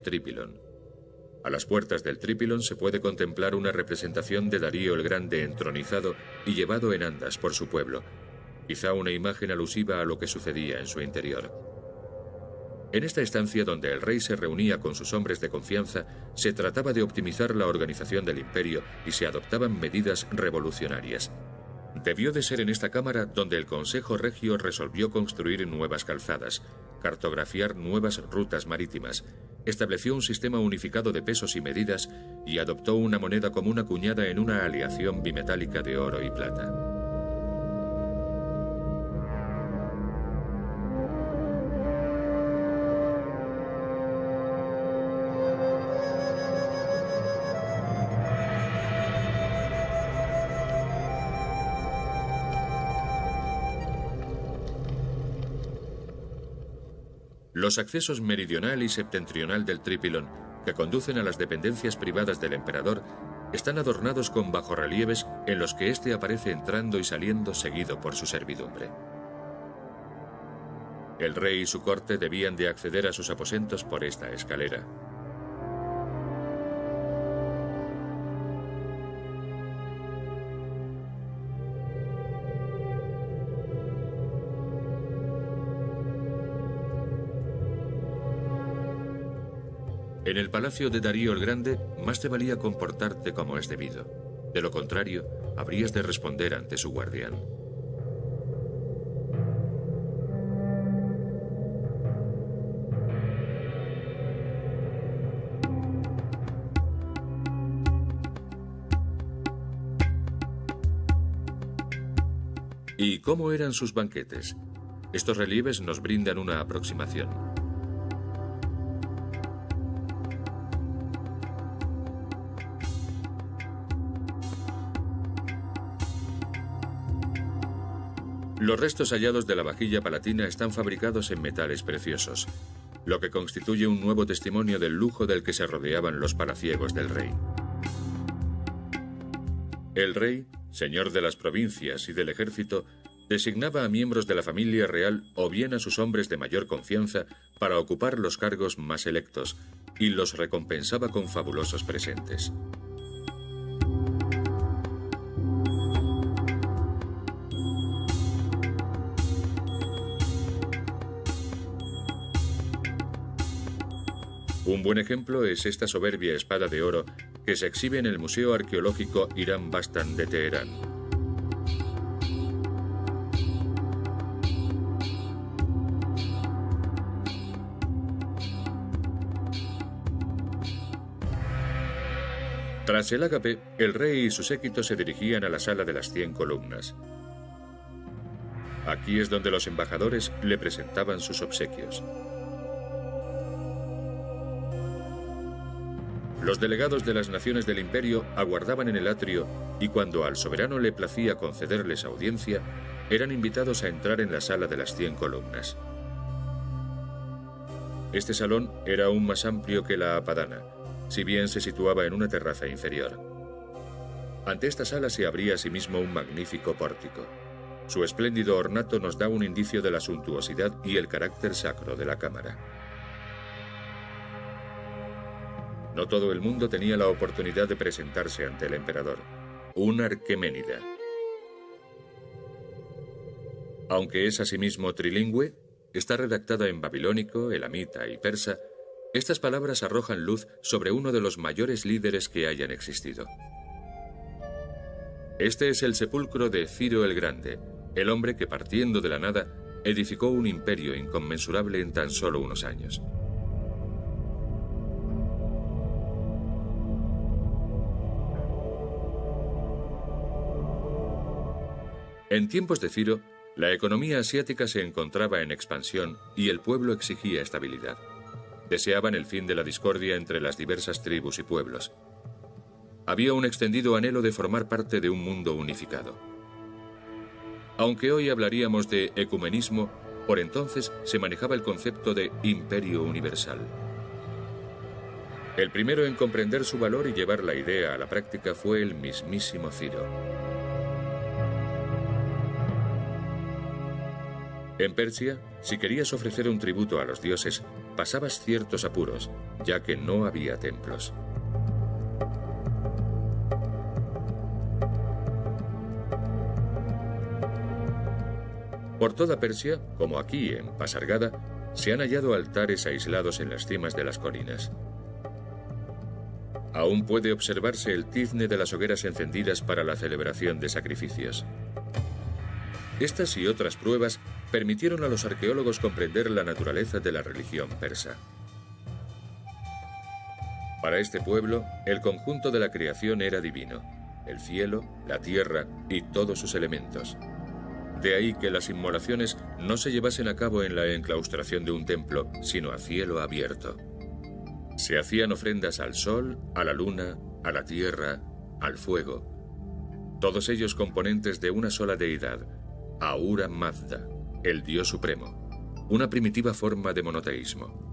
Trípilon. A las puertas del Trípilon se puede contemplar una representación de Darío el Grande entronizado y llevado en andas por su pueblo, quizá una imagen alusiva a lo que sucedía en su interior. En esta estancia donde el rey se reunía con sus hombres de confianza, se trataba de optimizar la organización del imperio y se adoptaban medidas revolucionarias. Debió de ser en esta cámara donde el Consejo Regio resolvió construir nuevas calzadas, cartografiar nuevas rutas marítimas, estableció un sistema unificado de pesos y medidas y adoptó una moneda común acuñada en una aleación bimetálica de oro y plata. Los accesos meridional y septentrional del Trípilon, que conducen a las dependencias privadas del emperador, están adornados con bajorrelieves en los que éste aparece entrando y saliendo seguido por su servidumbre. El rey y su corte debían de acceder a sus aposentos por esta escalera. En el palacio de Darío el Grande, más te valía comportarte como es debido. De lo contrario, habrías de responder ante su guardián. ¿Y cómo eran sus banquetes? Estos relieves nos brindan una aproximación. Los restos hallados de la vajilla palatina están fabricados en metales preciosos, lo que constituye un nuevo testimonio del lujo del que se rodeaban los palaciegos del rey. El rey, señor de las provincias y del ejército, designaba a miembros de la familia real o bien a sus hombres de mayor confianza para ocupar los cargos más electos, y los recompensaba con fabulosos presentes. Un buen ejemplo es esta soberbia espada de oro que se exhibe en el Museo Arqueológico Irán Bastan de Teherán. Tras el ágape, el rey y su séquito se dirigían a la sala de las 100 columnas. Aquí es donde los embajadores le presentaban sus obsequios. Los delegados de las naciones del imperio aguardaban en el atrio y cuando al soberano le placía concederles audiencia, eran invitados a entrar en la sala de las 100 columnas. Este salón era aún más amplio que la apadana, si bien se situaba en una terraza inferior. Ante esta sala se abría asimismo un magnífico pórtico. Su espléndido ornato nos da un indicio de la suntuosidad y el carácter sacro de la cámara. No todo el mundo tenía la oportunidad de presentarse ante el emperador, un Arqueménida. Aunque es asimismo trilingüe, está redactada en babilónico, elamita y persa, estas palabras arrojan luz sobre uno de los mayores líderes que hayan existido. Este es el sepulcro de Ciro el Grande, el hombre que partiendo de la nada edificó un imperio inconmensurable en tan solo unos años. En tiempos de Ciro, la economía asiática se encontraba en expansión y el pueblo exigía estabilidad. Deseaban el fin de la discordia entre las diversas tribus y pueblos. Había un extendido anhelo de formar parte de un mundo unificado. Aunque hoy hablaríamos de ecumenismo, por entonces se manejaba el concepto de imperio universal. El primero en comprender su valor y llevar la idea a la práctica fue el mismísimo Ciro. En Persia, si querías ofrecer un tributo a los dioses, pasabas ciertos apuros, ya que no había templos. Por toda Persia, como aquí en Pasargada, se han hallado altares aislados en las cimas de las colinas. Aún puede observarse el tizne de las hogueras encendidas para la celebración de sacrificios. Estas y otras pruebas permitieron a los arqueólogos comprender la naturaleza de la religión persa. Para este pueblo, el conjunto de la creación era divino: el cielo, la tierra y todos sus elementos. De ahí que las inmolaciones no se llevasen a cabo en la enclaustración de un templo, sino a cielo abierto. Se hacían ofrendas al sol, a la luna, a la tierra, al fuego, todos ellos componentes de una sola deidad, Ahura Mazda, el Dios Supremo, una primitiva forma de monoteísmo.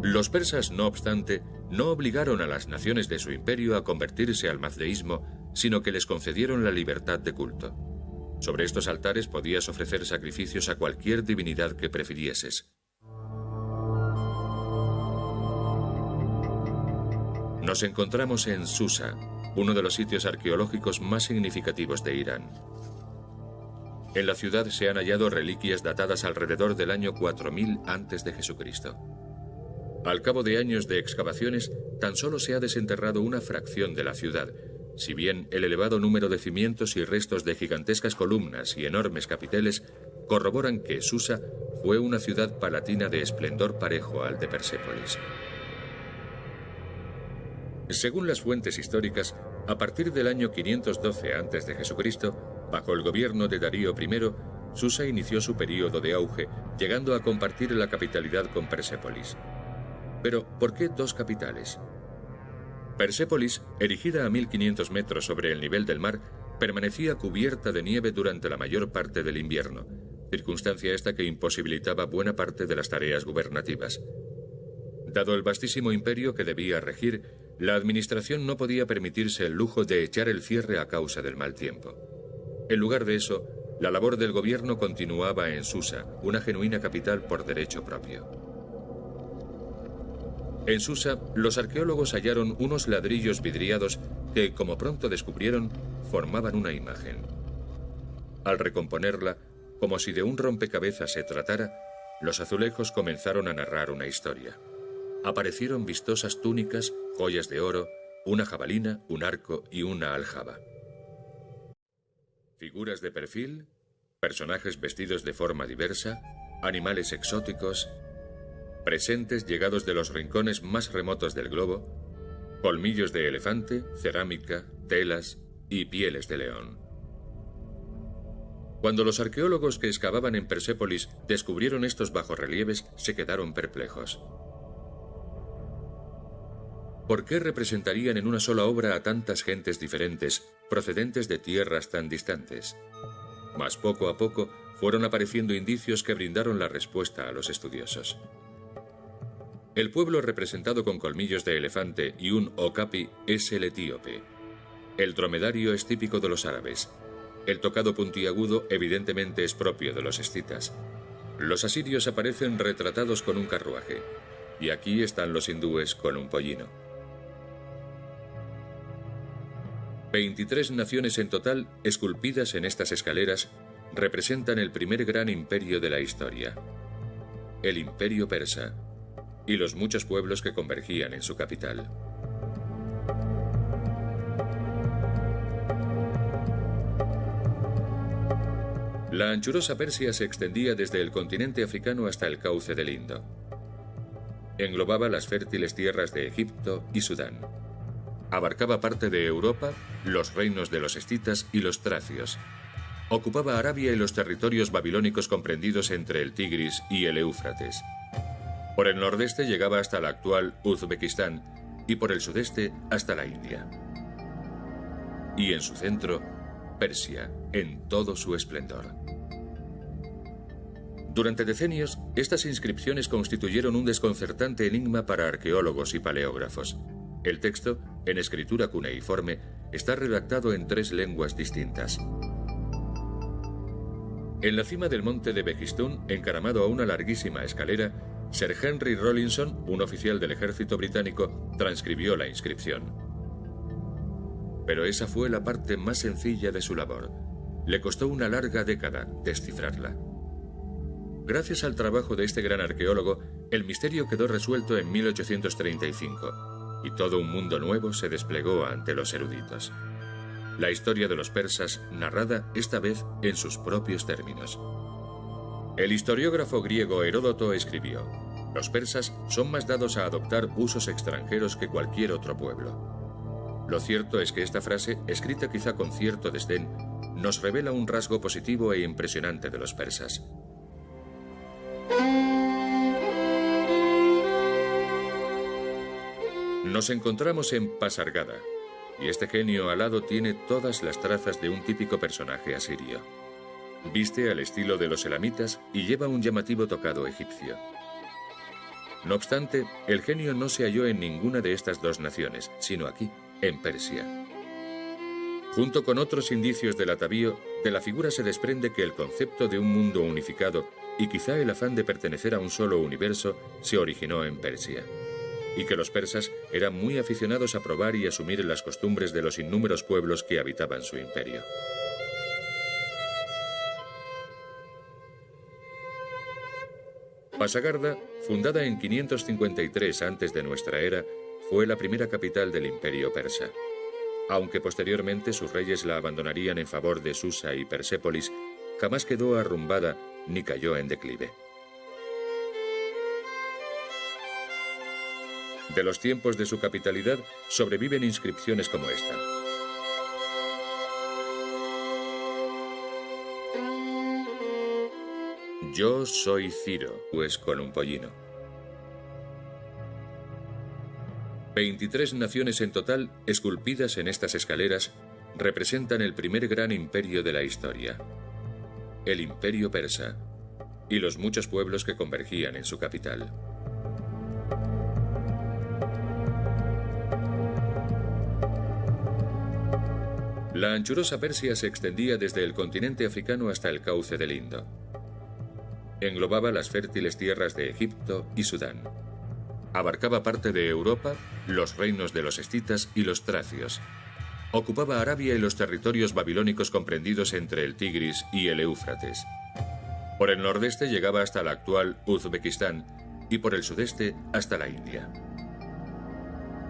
Los persas, no obstante, no obligaron a las naciones de su imperio a convertirse al mazdeísmo, sino que les concedieron la libertad de culto. Sobre estos altares podías ofrecer sacrificios a cualquier divinidad que prefirieses. Nos encontramos en Susa, uno de los sitios arqueológicos más significativos de Irán. En la ciudad se han hallado reliquias datadas alrededor del año 4000 a.C. Al cabo de años de excavaciones, tan solo se ha desenterrado una fracción de la ciudad, si bien el elevado número de cimientos y restos de gigantescas columnas y enormes capiteles corroboran que Susa fue una ciudad palatina de esplendor parejo al de Persépolis. Según las fuentes históricas, a partir del año 512 a.C., bajo el gobierno de Darío I, Susa inició su período de auge, llegando a compartir la capitalidad con Persépolis. Pero, ¿por qué dos capitales? Persépolis, erigida a 1500 metros sobre el nivel del mar, permanecía cubierta de nieve durante la mayor parte del invierno, circunstancia esta que imposibilitaba buena parte de las tareas gubernativas. Dado el vastísimo imperio que debía regir, la administración no podía permitirse el lujo de echar el cierre a causa del mal tiempo. En lugar de eso, la labor del gobierno continuaba en Susa, una genuina capital por derecho propio. En Susa, los arqueólogos hallaron unos ladrillos vidriados que, como pronto descubrieron, formaban una imagen. Al recomponerla, como si de un rompecabezas se tratara, los azulejos comenzaron a narrar una historia. Aparecieron vistosas túnicas, joyas de oro, una jabalina, un arco y una aljaba. Figuras de perfil, personajes vestidos de forma diversa, animales exóticos, presentes llegados de los rincones más remotos del globo, colmillos de elefante, cerámica, telas y pieles de león. Cuando los arqueólogos que excavaban en Persépolis descubrieron estos bajorrelieves, se quedaron perplejos. ¿Por qué representarían en una sola obra a tantas gentes diferentes, procedentes de tierras tan distantes? Mas poco a poco fueron apareciendo indicios que brindaron la respuesta a los estudiosos. El pueblo representado con colmillos de elefante y un okapi es el etíope. El dromedario es típico de los árabes. El tocado puntiagudo evidentemente es propio de los escitas. Los asirios aparecen retratados con un carruaje. Y aquí están los hindúes con un pollino. 23 naciones en total, esculpidas en estas escaleras, representan el primer gran imperio de la historia, el Imperio Persa, y los muchos pueblos que convergían en su capital. La anchurosa Persia se extendía desde el continente africano hasta el cauce del Indo. Englobaba las fértiles tierras de Egipto y Sudán. Abarcaba parte de Europa, los reinos de los escitas y los tracios. Ocupaba Arabia y los territorios babilónicos comprendidos entre el Tigris y el Éufrates. Por el nordeste llegaba hasta la actual Uzbekistán y por el sudeste hasta la India. Y en su centro, Persia, en todo su esplendor. Durante decenios, estas inscripciones constituyeron un desconcertante enigma para arqueólogos y paleógrafos. El texto, en escritura cuneiforme, está redactado en 3 lenguas distintas. En la cima del monte de Begistún, encaramado a una larguísima escalera, Sir Henry Rawlinson, un oficial del ejército británico, transcribió la inscripción. Pero esa fue la parte más sencilla de su labor. Le costó una larga década descifrarla. Gracias al trabajo de este gran arqueólogo, el misterio quedó resuelto en 1835, y todo un mundo nuevo se desplegó ante los eruditos. La historia de los persas, narrada esta vez en sus propios términos. El historiógrafo griego Heródoto escribió: «Los persas son más dados a adoptar usos extranjeros que cualquier otro pueblo». Lo cierto es que esta frase, escrita quizá con cierto desdén, nos revela un rasgo positivo e impresionante de los persas. Nos encontramos en Pasargada, y este genio alado tiene todas las trazas de un típico personaje asirio. Viste al estilo de los elamitas y lleva un llamativo tocado egipcio. No obstante, el genio no se halló en ninguna de estas 2 naciones, sino aquí, en Persia. Junto con otros indicios del atavío, de la figura se desprende que el concepto de un mundo unificado y quizá el afán de pertenecer a un solo universo se originó en Persia, y que los persas eran muy aficionados a probar y asumir las costumbres de los innúmeros pueblos que habitaban su imperio. Pasagarda, fundada en 553 antes de nuestra era, fue la primera capital del imperio persa. Aunque posteriormente sus reyes la abandonarían en favor de Susa y Persépolis, jamás quedó arrumbada ni cayó en declive. De los tiempos de su capitalidad sobreviven inscripciones como esta. Yo soy Ciro, pues con un pollino. 23 naciones en total, esculpidas en estas escaleras, representan el primer gran imperio de la historia, el imperio persa, y los muchos pueblos que convergían en su capital. La anchurosa Persia se extendía desde el continente africano hasta el cauce del Indo. Englobaba las fértiles tierras de Egipto y Sudán. Abarcaba parte de Europa, los reinos de los escitas y los tracios. Ocupaba Arabia y los territorios babilónicos comprendidos entre el Tigris y el Éufrates. Por el nordeste llegaba hasta la actual Uzbekistán y por el sudeste hasta la India.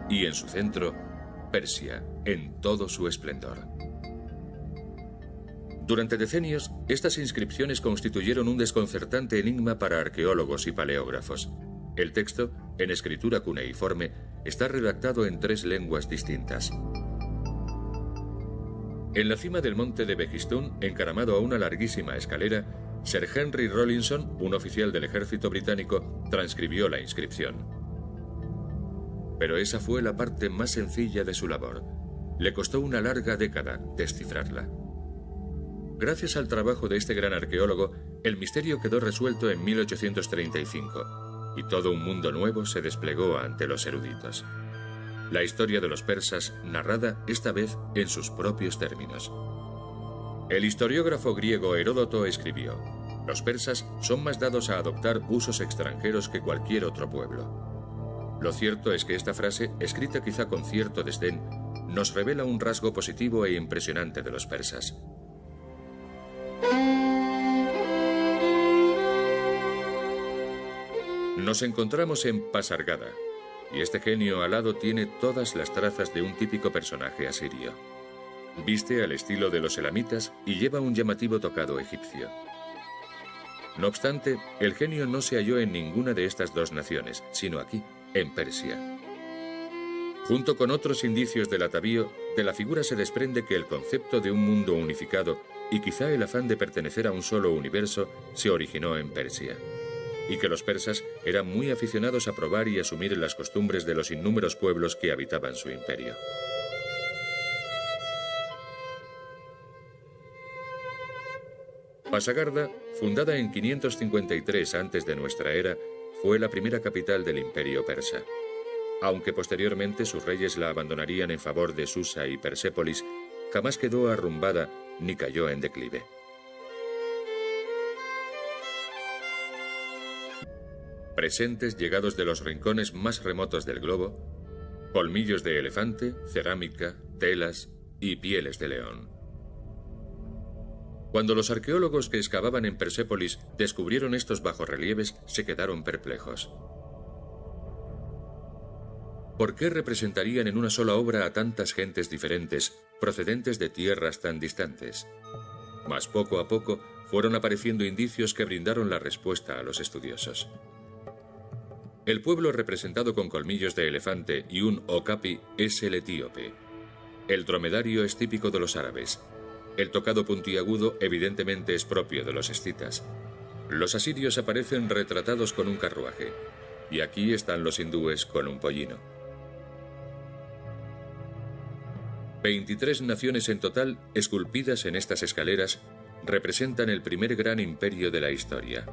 Y en su centro, Persia, en todo su esplendor. Durante decenios, estas inscripciones constituyeron un desconcertante enigma para arqueólogos y paleógrafos. El texto, en escritura cuneiforme, está redactado en 3 lenguas distintas. En la cima del monte de Begistún, encaramado a una larguísima escalera, Sir Henry Rawlinson, un oficial del ejército británico, transcribió la inscripción. Pero esa fue la parte más sencilla de su labor. Le costó una larga década descifrarla. Gracias al trabajo de este gran arqueólogo, el misterio quedó resuelto en 1835, y todo un mundo nuevo se desplegó ante los eruditos. La historia de los persas, narrada esta vez en sus propios términos. El historiógrafo griego Heródoto escribió: «Los persas son más dados a adoptar usos extranjeros que cualquier otro pueblo». Lo cierto es que esta frase, escrita quizá con cierto desdén, nos revela un rasgo positivo e impresionante de los persas. Nos encontramos en Pasargada, y este genio alado tiene todas las trazas de un típico personaje asirio. Viste al estilo de los elamitas y lleva un llamativo tocado egipcio. No obstante, el genio no se halló en ninguna de estas 2 naciones, sino aquí, en Persia. Junto con otros indicios del atavío, de la figura se desprende que el concepto de un mundo unificado y quizá el afán de pertenecer a un solo universo se originó en Persia, y que los persas eran muy aficionados a probar y asumir las costumbres de los innúmeros pueblos que habitaban su imperio. Pasagarda, fundada en 553 antes de nuestra era, fue la primera capital del imperio persa. Aunque posteriormente sus reyes la abandonarían en favor de Susa y Persépolis, jamás quedó arrumbada ni cayó en declive. Presentes llegados de los rincones más remotos del globo, colmillos de elefante, cerámica, telas y pieles de león. Cuando los arqueólogos que excavaban en Persépolis descubrieron estos bajorrelieves, se quedaron perplejos. ¿Por qué representarían en una sola obra a tantas gentes diferentes, procedentes de tierras tan distantes? Mas poco a poco fueron apareciendo indicios que brindaron la respuesta a los estudiosos. El pueblo representado con colmillos de elefante y un okapi es el etíope. El dromedario es típico de los árabes. El tocado puntiagudo evidentemente es propio de los escitas. Los asirios aparecen retratados con un carruaje. Y aquí están los hindúes con un pollino. 23 naciones en total, esculpidas en estas escaleras, representan el primer gran imperio de la historia,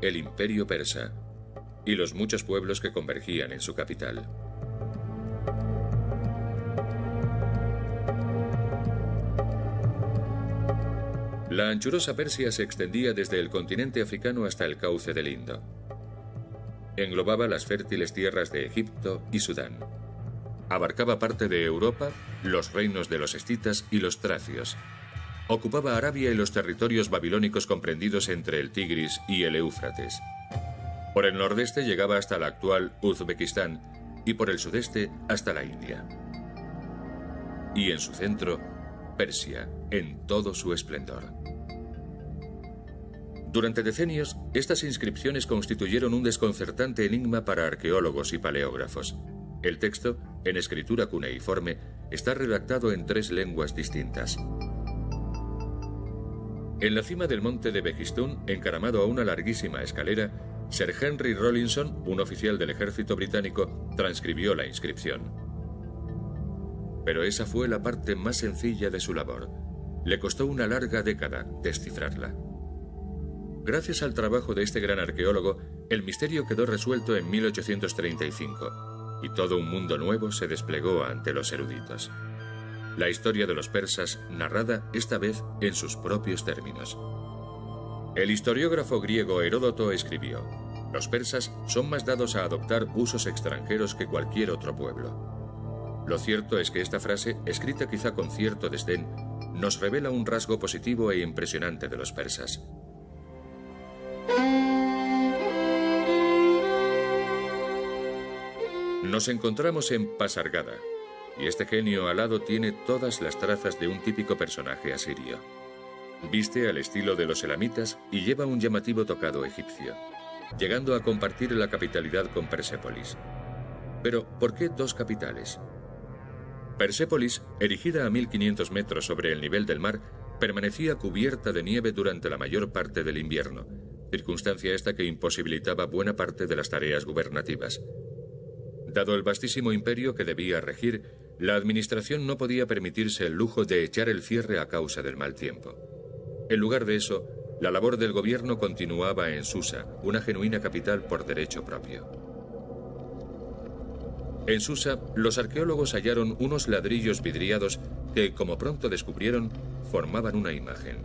el Imperio Persa, y los muchos pueblos que convergían en su capital. La anchurosa Persia se extendía desde el continente africano hasta el cauce del Indo. Englobaba las fértiles tierras de Egipto y Sudán. Abarcaba parte de Europa, los reinos de los escitas y los tracios. Ocupaba Arabia y los territorios babilónicos comprendidos entre el Tigris y el Éufrates. Por el nordeste llegaba hasta la actual Uzbekistán y por el sudeste hasta la India. Y en su centro, Persia, en todo su esplendor. Durante decenios, estas inscripciones constituyeron un desconcertante enigma para arqueólogos y paleógrafos. El texto, en escritura cuneiforme, está redactado en 3 lenguas distintas. En la cima del monte de Behistún, encaramado a una larguísima escalera, Sir Henry Rawlinson, un oficial del ejército británico, transcribió la inscripción. Pero esa fue la parte más sencilla de su labor. Le costó una larga década descifrarla. Gracias al trabajo de este gran arqueólogo, el misterio quedó resuelto en 1835. Y todo un mundo nuevo se desplegó ante los eruditos. La historia de los persas, narrada esta vez en sus propios términos. El historiógrafo griego Heródoto escribió: los persas son más dados a adoptar usos extranjeros que cualquier otro pueblo. Lo cierto es que esta frase, escrita quizá con cierto desdén, nos revela un rasgo positivo e impresionante de los persas. Nos encontramos en Pasargada, y este genio alado tiene todas las trazas de un típico personaje asirio. Viste al estilo de los elamitas y lleva un llamativo tocado egipcio, llegando a compartir la capitalidad con Persépolis. Pero, ¿por qué 2 capitales? Persépolis, erigida a 1500 metros sobre el nivel del mar, permanecía cubierta de nieve durante la mayor parte del invierno, circunstancia esta que imposibilitaba buena parte de las tareas gubernativas. Dado el vastísimo imperio que debía regir, la administración no podía permitirse el lujo de echar el cierre a causa del mal tiempo. En lugar de eso, la labor del gobierno continuaba en Susa, una genuina capital por derecho propio. En Susa, los arqueólogos hallaron unos ladrillos vidriados que, como pronto descubrieron, formaban una imagen.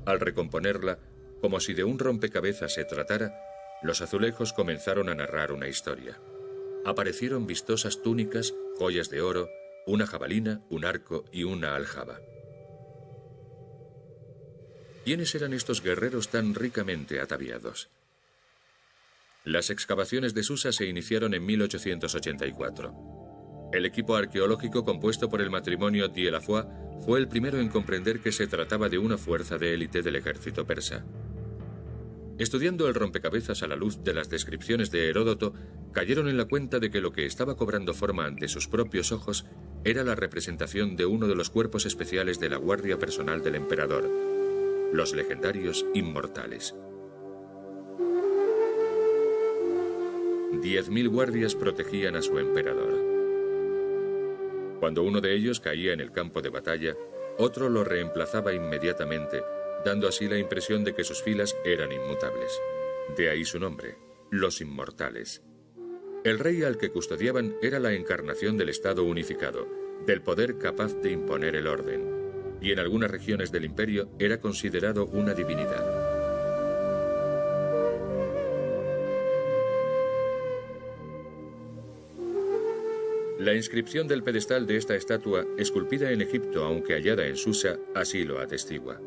Al recomponerla, como si de un rompecabezas se tratara, los azulejos comenzaron a narrar una historia. Aparecieron vistosas túnicas, joyas de oro, una jabalina, un arco y una aljaba. ¿Quiénes eran estos guerreros tan ricamente ataviados? Las excavaciones de Susa se iniciaron en 1884. El equipo arqueológico compuesto por el matrimonio Dieulafoy fue el primero en comprender que se trataba de una fuerza de élite del ejército persa. Estudiando el rompecabezas a la luz de las descripciones de Heródoto, cayeron en la cuenta de que lo que estaba cobrando forma ante sus propios ojos era la representación de uno de los cuerpos especiales de la guardia personal del emperador, los legendarios inmortales. 10.000 guardias protegían a su emperador. Cuando uno de ellos caía en el campo de batalla, otro lo reemplazaba inmediatamente, dando así la impresión de que sus filas eran inmutables. De ahí su nombre, los inmortales. El rey al que custodiaban era la encarnación del Estado unificado, del poder capaz de imponer el orden, y en algunas regiones del imperio era considerado una divinidad. La inscripción del pedestal de esta estatua, esculpida en Egipto aunque hallada en Susa, así lo atestigua.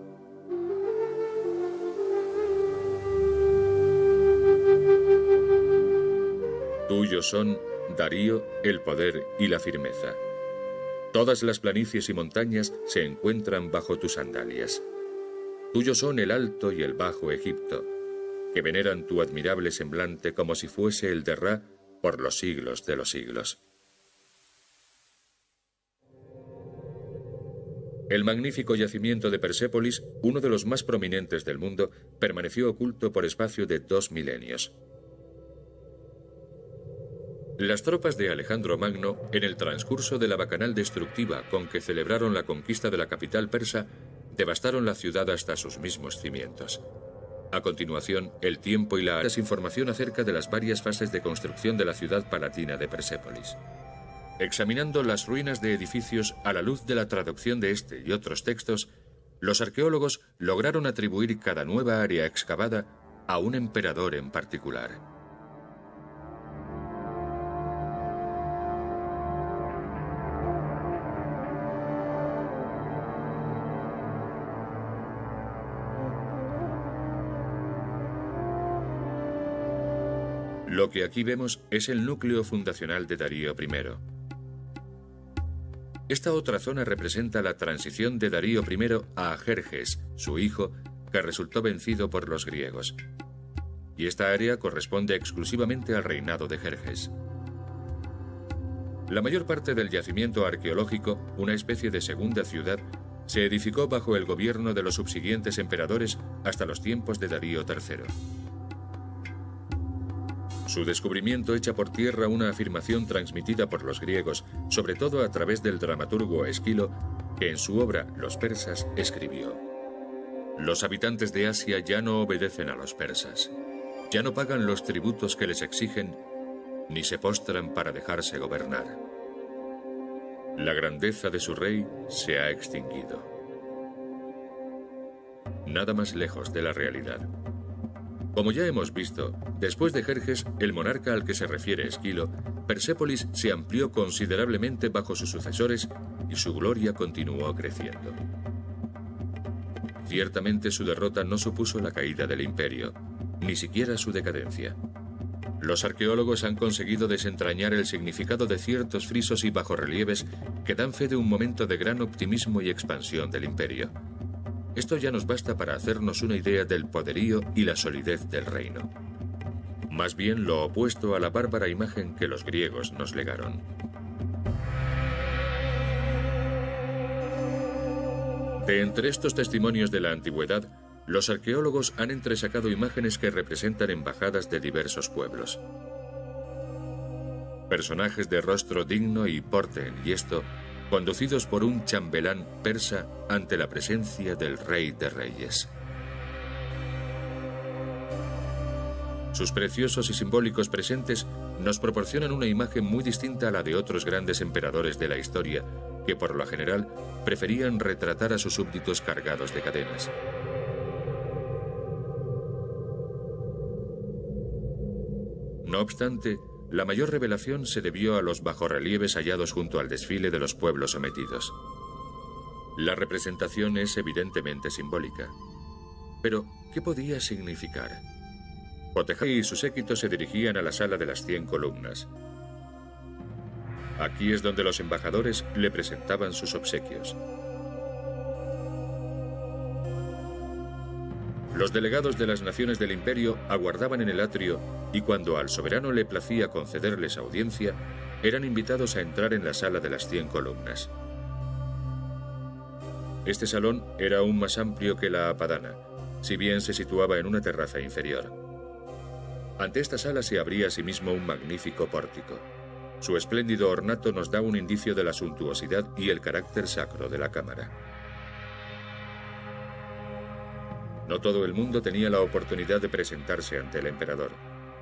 Tuyos son, Darío, el poder y la firmeza. Todas las planicies y montañas se encuentran bajo tus sandalias. Tuyos son el alto y el bajo Egipto, que veneran tu admirable semblante como si fuese el de Ra por los siglos de los siglos. El magnífico yacimiento de Persépolis, uno de los más prominentes del mundo, permaneció oculto por espacio de 2 milenios. Las tropas de Alejandro Magno, en el transcurso de la bacanal destructiva con que celebraron la conquista de la capital persa, devastaron la ciudad hasta sus mismos cimientos. A continuación, el tiempo y la información acerca de las varias fases de construcción de la ciudad palatina de Persépolis. Examinando las ruinas de edificios a la luz de la traducción de este y otros textos, los arqueólogos lograron atribuir cada nueva área excavada a un emperador en particular. Lo que aquí vemos es el núcleo fundacional de Darío I. Esta otra zona representa la transición de Darío I a Jerjes, su hijo, que resultó vencido por los griegos. Y esta área corresponde exclusivamente al reinado de Jerjes. La mayor parte del yacimiento arqueológico, una especie de segunda ciudad, se edificó bajo el gobierno de los subsiguientes emperadores hasta los tiempos de Darío III. Su descubrimiento echa por tierra una afirmación transmitida por los griegos, sobre todo a través del dramaturgo Esquilo, que en su obra Los persas escribió: los habitantes de Asia ya no obedecen a los persas, ya no pagan los tributos que les exigen, ni se postran para dejarse gobernar. La grandeza de su rey se ha extinguido. Nada más lejos de la realidad. Como ya hemos visto, después de Jerjes, el monarca al que se refiere Esquilo, Persépolis se amplió considerablemente bajo sus sucesores y su gloria continuó creciendo. Ciertamente su derrota no supuso la caída del imperio, ni siquiera su decadencia. Los arqueólogos han conseguido desentrañar el significado de ciertos frisos y bajorrelieves que dan fe de un momento de gran optimismo y expansión del imperio. Esto ya nos basta para hacernos una idea del poderío y la solidez del reino. Más bien lo opuesto a la bárbara imagen que los griegos nos legaron. De entre estos testimonios de la antigüedad, los arqueólogos han entresacado imágenes que representan embajadas de diversos pueblos. Personajes de rostro digno y porte enhiesto, conducidos por un chambelán persa ante la presencia del Rey de Reyes. Sus preciosos y simbólicos presentes nos proporcionan una imagen muy distinta a la de otros grandes emperadores de la historia, que por lo general preferían retratar a sus súbditos cargados de cadenas. No obstante, la mayor revelación se debió a los bajorrelieves hallados junto al desfile de los pueblos sometidos. La representación es evidentemente simbólica. Pero, ¿qué podía significar? Potejai y su séquito se dirigían a la sala de las 100 columnas. Aquí es donde los embajadores le presentaban sus obsequios. Los delegados de las naciones del imperio aguardaban en el atrio y cuando al soberano le placía concederles audiencia, eran invitados a entrar en la sala de las 100 columnas. Este salón era aún más amplio que la apadana, si bien se situaba en una terraza inferior. Ante esta sala se abría asimismo un magnífico pórtico. Su espléndido ornato nos da un indicio de la suntuosidad y el carácter sacro de la cámara. No todo el mundo tenía la oportunidad de presentarse ante el emperador.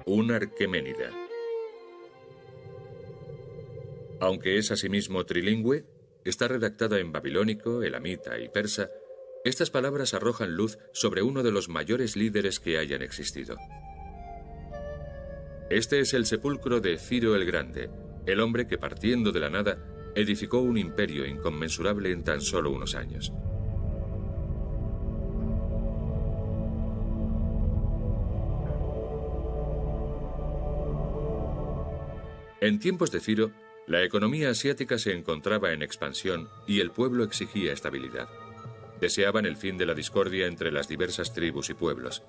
Un Arqueménida. Aunque es asimismo trilingüe, está redactada en babilónico, elamita y persa. Estas palabras arrojan luz sobre uno de los mayores líderes que hayan existido. Este es el sepulcro de Ciro el Grande, el hombre que, partiendo de la nada, edificó un imperio inconmensurable en tan solo unos años. En tiempos de Ciro, la economía asiática se encontraba en expansión y el pueblo exigía estabilidad. Deseaban el fin de la discordia entre las diversas tribus y pueblos.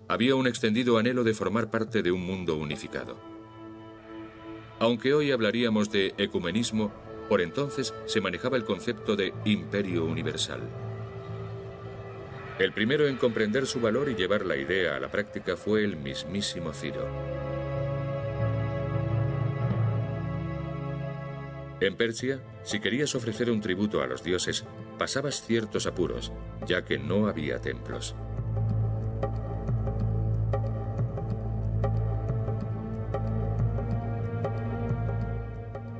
Había un extendido anhelo de formar parte de un mundo unificado. Aunque hoy hablaríamos de ecumenismo, por entonces se manejaba el concepto de imperio universal. El primero en comprender su valor y llevar la idea a la práctica fue el mismísimo Ciro. En Persia, si querías ofrecer un tributo a los dioses, pasabas ciertos apuros, ya que no había templos.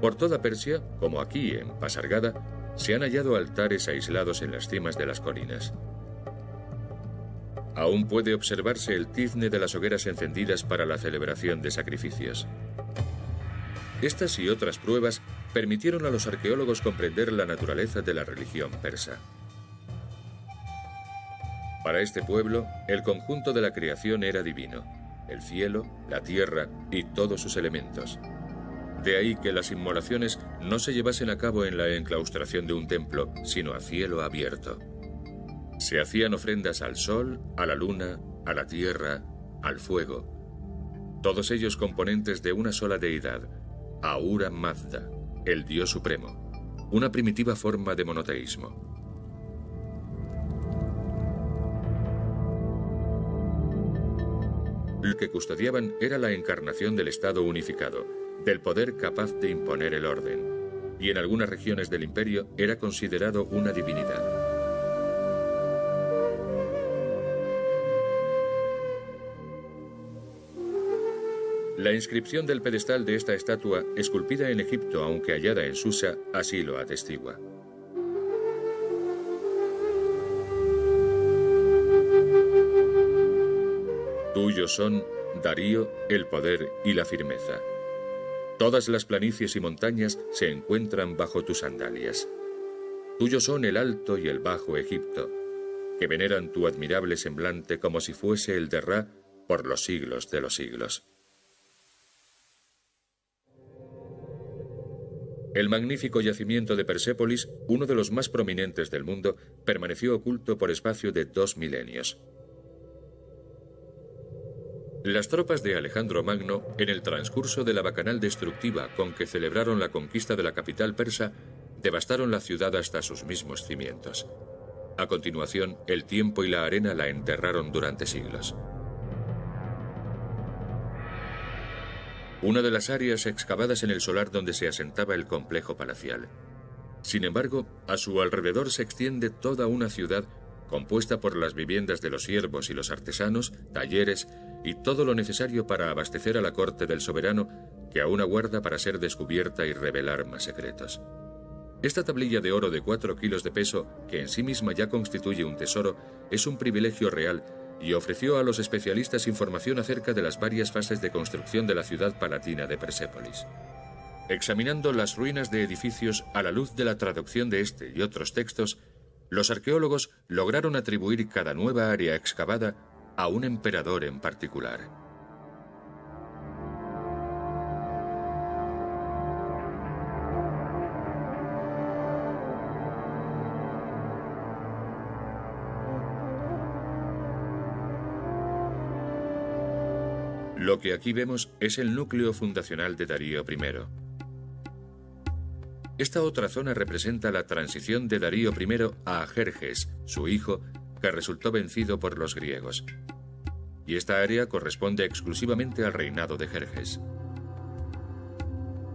Por toda Persia, como aquí en Pasargada, se han hallado altares aislados en las cimas de las colinas. Aún puede observarse el tizne de las hogueras encendidas para la celebración de sacrificios. Estas y otras pruebas permitieron a los arqueólogos comprender la naturaleza de la religión persa. Para este pueblo, el conjunto de la creación era divino: el cielo, la tierra y todos sus elementos. De ahí que las inmolaciones no se llevasen a cabo en la enclaustración de un templo, sino a cielo abierto. Se hacían ofrendas al sol, a la luna, a la tierra, al fuego, todos ellos componentes de una sola deidad, Ahura Mazda, el Dios Supremo, una primitiva forma de monoteísmo. Lo que custodiaban era la encarnación del Estado unificado, del poder capaz de imponer el orden, y en algunas regiones del imperio era considerado una divinidad. La inscripción del pedestal de esta estatua, esculpida en Egipto aunque hallada en Susa, así lo atestigua. Tuyos son, Darío, el poder y la firmeza. Todas las planicies y montañas se encuentran bajo tus sandalias. Tuyos son el alto y el bajo Egipto, que veneran tu admirable semblante como si fuese el de Ra por los siglos de los siglos. El magnífico yacimiento de Persépolis, uno de los más prominentes del mundo, permaneció oculto por espacio de 2 milenios. Las tropas de Alejandro Magno, en el transcurso de la bacanal destructiva con que celebraron la conquista de la capital persa, devastaron la ciudad hasta sus mismos cimientos. A continuación, el tiempo y la arena la enterraron durante siglos. Una de las áreas excavadas en el solar donde se asentaba el complejo palacial. Sin embargo, a su alrededor se extiende toda una ciudad compuesta por las viviendas de los siervos y los artesanos, talleres y todo lo necesario para abastecer a la corte del soberano, que aún aguarda para ser descubierta y revelar más secretos. Esta tablilla de oro de 4 kilos de peso, que en sí misma ya constituye un tesoro, es un privilegio real y ofreció a los especialistas información acerca de las varias fases de construcción de la ciudad palatina de Persépolis. Examinando las ruinas de edificios a la luz de la traducción de este y otros textos, los arqueólogos lograron atribuir cada nueva área excavada a un emperador en particular. Lo que aquí vemos es el núcleo fundacional de Darío I. Esta otra zona representa la transición de Darío I a Jerjes, su hijo, que resultó vencido por los griegos. Y esta área corresponde exclusivamente al reinado de Jerjes.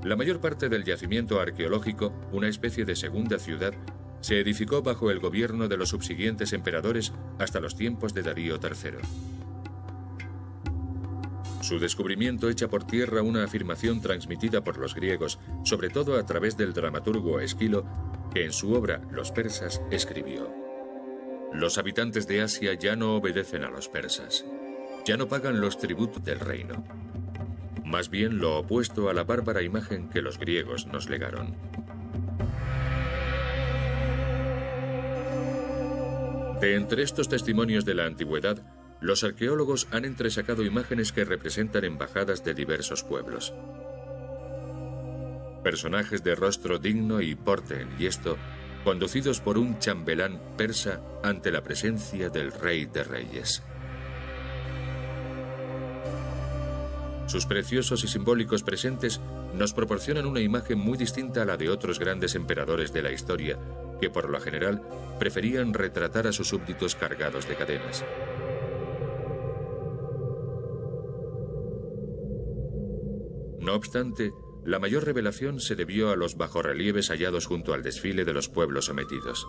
La mayor parte del yacimiento arqueológico, una especie de segunda ciudad, se edificó bajo el gobierno de los subsiguientes emperadores hasta los tiempos de Darío III. Su descubrimiento echa por tierra una afirmación transmitida por los griegos, sobre todo a través del dramaturgo Esquilo, que en su obra Los persas escribió: los habitantes de Asia ya no obedecen a los persas, ya no pagan los tributos del reino. Más bien lo opuesto a la bárbara imagen que los griegos nos legaron. De entre estos testimonios de la antigüedad, los arqueólogos han entresacado imágenes que representan embajadas de diversos pueblos. Personajes de rostro digno y porte enhiesto, conducidos por un chambelán persa ante la presencia del Rey de Reyes. Sus preciosos y simbólicos presentes nos proporcionan una imagen muy distinta a la de otros grandes emperadores de la historia, que por lo general preferían retratar a sus súbditos cargados de cadenas. No obstante, la mayor revelación se debió a los bajorrelieves hallados junto al desfile de los pueblos sometidos.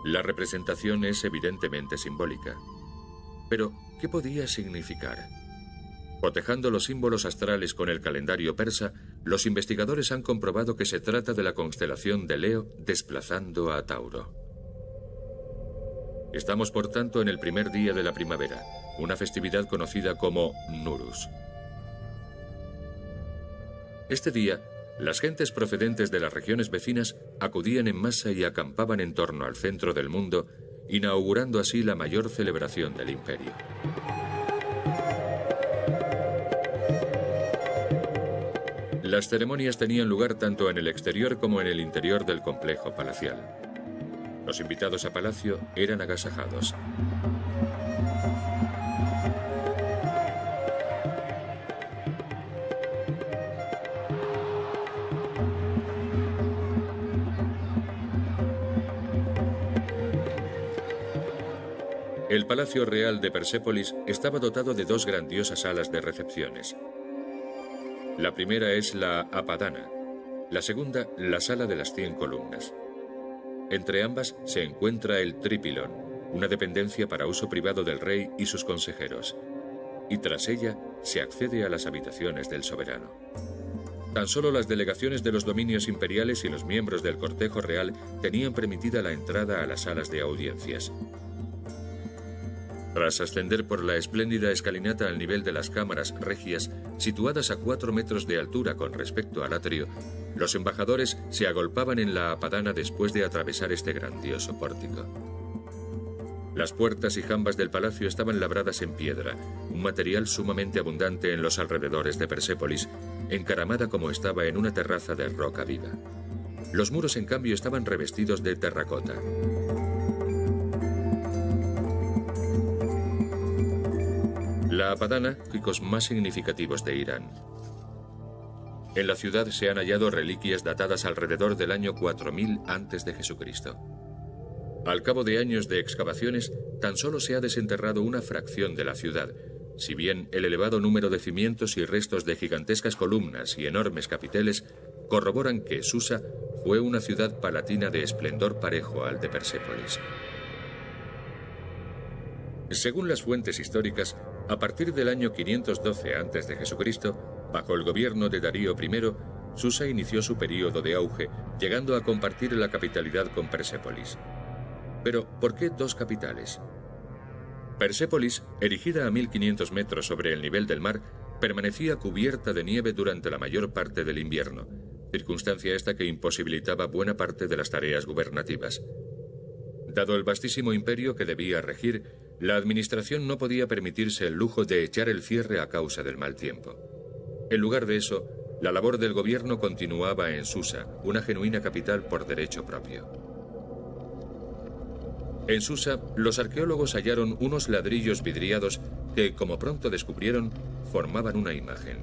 La representación es evidentemente simbólica. Pero, ¿qué podía significar? Cotejando los símbolos astrales con el calendario persa, los investigadores han comprobado que se trata de la constelación de Leo desplazando a Tauro. Estamos, por tanto, en el primer día de la primavera, una festividad conocida como Nuruz. Este día, las gentes procedentes de las regiones vecinas acudían en masa y acampaban en torno al centro del mundo, inaugurando así la mayor celebración del imperio. Las ceremonias tenían lugar tanto en el exterior como en el interior del complejo palacial. Los invitados a palacio eran agasajados. El Palacio Real de Persépolis estaba dotado de dos grandiosas salas de recepciones. La primera es la Apadana, la segunda la Sala de las 100 columnas. Entre ambas se encuentra el Trípilon, una dependencia para uso privado del rey y sus consejeros, y tras ella se accede a las habitaciones del soberano. Tan solo las delegaciones de los dominios imperiales y los miembros del cortejo real tenían permitida la entrada a las salas de audiencias. Tras ascender por la espléndida escalinata al nivel de las cámaras regias, situadas a 4 metros de altura con respecto al atrio, los embajadores se agolpaban en la Apadana después de atravesar este grandioso pórtico. Las puertas y jambas del palacio estaban labradas en piedra, un material sumamente abundante en los alrededores de Persépolis, encaramada como estaba en una terraza de roca viva. Los muros, en cambio, estaban revestidos de terracota. La Apadana, picos más significativos de Irán. En la ciudad se han hallado reliquias datadas alrededor del año 4000 a.C. Al cabo de años de excavaciones, tan solo se ha desenterrado una fracción de la ciudad, si bien el elevado número de cimientos y restos de gigantescas columnas y enormes capiteles corroboran que Susa fue una ciudad palatina de esplendor parejo al de Persépolis. Según las fuentes históricas, a partir del año 512 a.C., bajo el gobierno de Darío I, Susa inició su período de auge, llegando a compartir la capitalidad con Persépolis. Pero, ¿por qué dos capitales? Persépolis, erigida a 1500 metros sobre el nivel del mar, permanecía cubierta de nieve durante la mayor parte del invierno, circunstancia esta que imposibilitaba buena parte de las tareas gubernativas. Dado el vastísimo imperio que debía regir, la administración no podía permitirse el lujo de echar el cierre a causa del mal tiempo. En lugar de eso, la labor del gobierno continuaba en Susa, una genuina capital por derecho propio. En Susa, los arqueólogos hallaron unos ladrillos vidriados que, como pronto descubrieron, formaban una imagen.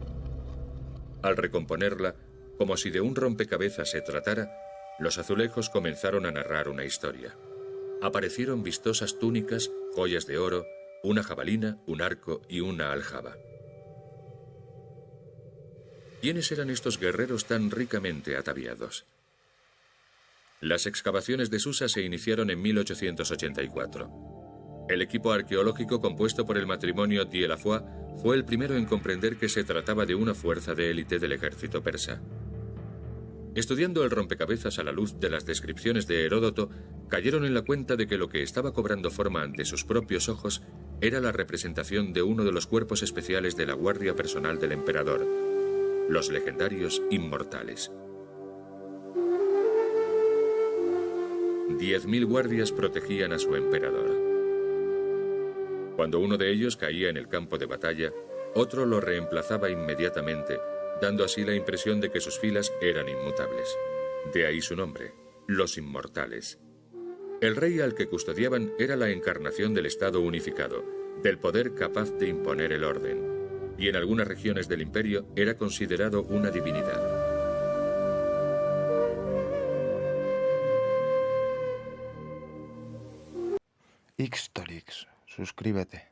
Al recomponerla, como si de un rompecabezas se tratara, los azulejos comenzaron a narrar una historia. Aparecieron vistosas túnicas, joyas de oro, una jabalina, un arco y una aljaba. ¿Quiénes eran estos guerreros tan ricamente ataviados? Las excavaciones de Susa se iniciaron en 1884. El equipo arqueológico compuesto por el matrimonio Dieulafoy fue el primero en comprender que se trataba de una fuerza de élite del ejército persa. Estudiando el rompecabezas a la luz de las descripciones de Heródoto, cayeron en la cuenta de que lo que estaba cobrando forma ante sus propios ojos era la representación de uno de los cuerpos especiales de la guardia personal del emperador, los legendarios inmortales. 10.000 guardias protegían a su emperador. Cuando uno de ellos caía en el campo de batalla, otro lo reemplazaba inmediatamente, dando así la impresión de que sus filas eran inmutables. De ahí su nombre, los inmortales. El rey al que custodiaban era la encarnación del Estado unificado, del poder capaz de imponer el orden, y en algunas regiones del imperio era considerado una divinidad. Xtorix, suscríbete.